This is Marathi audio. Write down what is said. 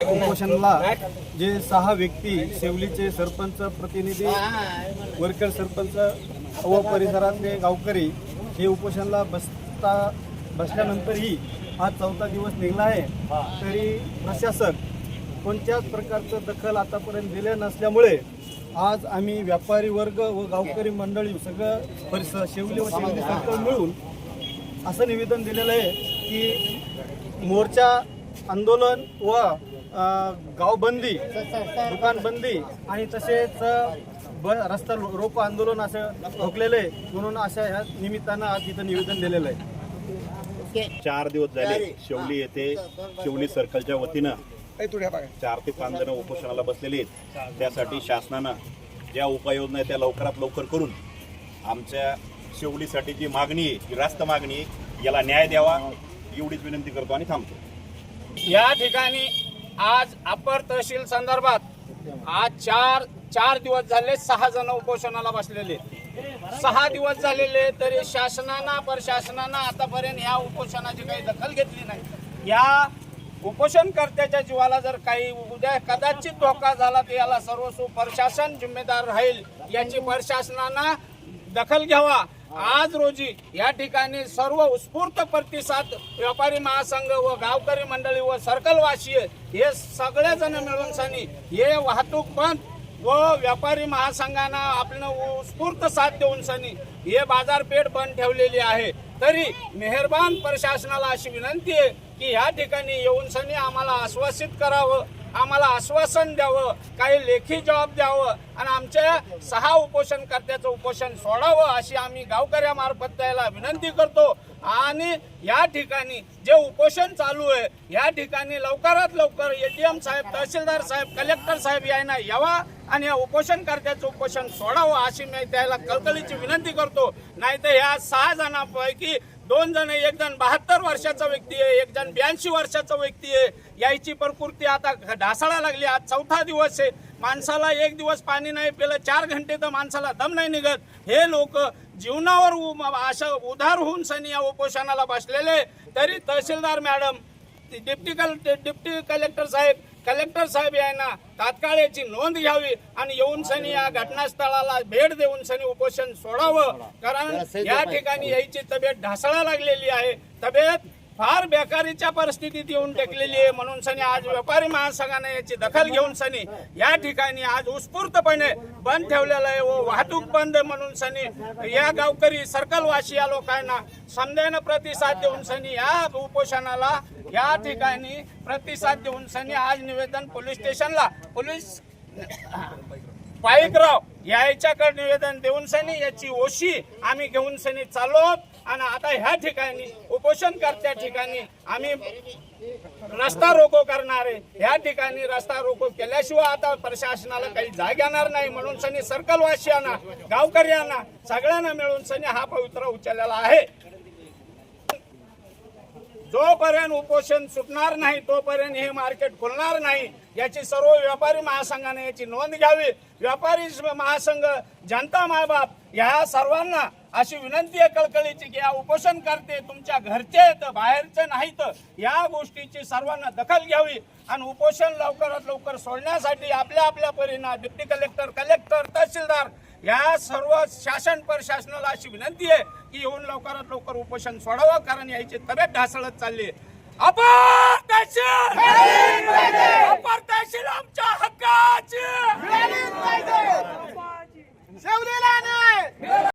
उपोषणाला जे 6 व्यक्ती शेवलीचे सरपंच प्रतिनिधी वरकड सरपंच व परिसरातले गावकरी हे उपोषणाला बसल्यानंतरही हा 4था दिवस निघाला आहे, तरी प्रशासक कोणत्याच प्रकारचं दखल आतापर्यंत दिले नसल्यामुळे आज आम्ही व्यापारी वर्ग व गावकरी मंडळी सगळं परिसर शेवली व शेवली सर्कल मिळून असं निवेदन दिलेलं आहे की मोर्चा आंदोलन व गावबंदी दुकानबंदी आणि तसेच रस्ता रोको आंदोलन असं ठोकलेलं आहे, म्हणून अशा ह्या निमित्तानं आज इथं निवेदन दिलेलं आहे। 4 दिवस झाले शेवली येथे शेवली सर्कलच्या वतीनं 4 ते 5 जण उपोषणाला बसलेले आहेत। त्यासाठी शासनानं ज्या उपाययोजना आहेत त्या लवकरात लवकर करून आमच्या शेवलीसाठी जी मागणी आहे, जी रास्त मागणी आहे, याला न्याय द्यावा एवढीच विनंती करतो आणि थांबतो। या ठिकाणी आज अपर तहसील संदर्भात आज चार दिवस झाले 6 जण उपोषणाला बसलेले। 6 दिवस झालेले तरी शासनानं प्रशासनानं आतापर्यंत या उपोषणाची काही दखल घेतली नाही। या उपोषणकर्त्याच्या जीवाला जर काही उद्या कदाचित धोका झाला तर याला सर्वस्व प्रशासन जिम्मेदार राहील, याची प्रशासनानं दखल घ्यावा। आज रोजी या ठिकाणी सर्व उत्स्फूर्त प्रतिसाद व्यापारी महासंघ व गावकरी मंडळी व सर्कलवासी हे सगळेजण मिळून सनी हे वाहतूक बंद व व्यापारी महासंघानं आपलं उत्स्फूर्त साथ देऊन सनी हे बाजारपेठ बंद ठेवलेली आहे। तरी मेहरबान प्रशासनाला अशी विनंती आहे की या ठिकाणी येऊन सनी आम्हाला आश्वासित करावं, आम्हाला आश्वासन द्यावं, काही लेखी जबाब द्यावं आणि आमच्या 6 उपोषणकर्त्याचं उपोषण सोडावं अशी आम्ही गावकऱ्यामार्फत त्याला विनंती करतो। आणि या ठिकाणी जे उपोषण चालू आहे या ठिकाणी लवकरात लवकर एडीएम साहेब, तहसीलदार साहेब, कलेक्टर साहेब यांना यावा आणि या उपोषणकर्त्याचं उपोषण सोडावं अशी मी त्याला कळकळीची विनंती करतो। नाहीतर ह्या 6 जणांपैकी 2 जण, एक जण 72 वर्षाचा व्यक्ती आहे, एक जण 82 वर्षाचा व्यक्ती आहे, याची प्रकृती आता ढासळायला लागली। आज 4था दिवस आहे, माणसाला 1 दिवस पाणी नाही पिलं 4 घंटे तर माणसाला दम नाही निघत। हे लोक जीवनावर असं उधार होऊन सनी या उपोषणाला बसलेले। तरी तहसीलदार मॅडम, डिप्टी कलेक्टर साहेब, कलेक्टर साहेब यांना तात्काळ याची नोंद घ्यावी आणि येऊन सनी या घटनास्थळाला भेट देऊन सनी उपोषण सोडावं, कारण या ठिकाणी याची तब्येत ढासळायला लागलेली आहे, तब्येत फार बेकारीच्या परिस्थितीत येऊन टेकलेली आहे। म्हणून सनी आज व्यापारी महासंघाने याची दखल घेऊन सनी या ठिकाणी आज उत्स्फूर्तपणे बंद ठेवलेलं आहे व वाहतूक बंद म्हणून सनी या गावकरी सर्कलवासी या लोकांना समजायनं प्रतिसाद देऊन सनी या उपोषणाला या ठिकाणी प्रतिसाद देऊन सनी आज निवेदन पोलीस स्टेशनला पोलीस पाईकराव याच्याकडे निवेदन देऊन सनी याची ओशी आम्ही घेऊन सनी चाललो आणि आता ह्या ठिकाणी उपोषणकर्त्या ठिकाणी आम्ही रस्ता रोको करणार आहे। ह्या ठिकाणी रस्ता रोको केल्याशिवाय आता प्रशासनाला काही जाग येणार नाही, म्हणून सनी सर्कलवासियांना, गावकऱ्यांना सगळ्यांना मिळून सनी हा पवित्रा उचललेला आहे। जोपर्यंत उपोषण सुटणार नाही तोपर्यंत हे मार्केट खुलणार नाही, याची सर्व व्यापारी महासंघाने याची नोंद घ्यावी। व्यापारी महासंघ, जनता मायबाप या सर्वांना अशी विनंती आहे कळकळीची की या उपोषण करते तुमच्या घरचे आहेत, बाहेरचे नाहीत, या गोष्टीची सर्वांना दखल घ्यावी आणि उपोषण लवकरात लवकर सोडण्यासाठी आपल्या आपल्या परीने डिप्टी कलेक्टर, तहसीलदार या सर्व शासन प्रशासनाला अशी विनंती आहे की येऊन लवकरात लवकर उपोषण सोडावं, कारण याची तब्येत ढासळत चालली। अपर तहसील आमच्या हक्काची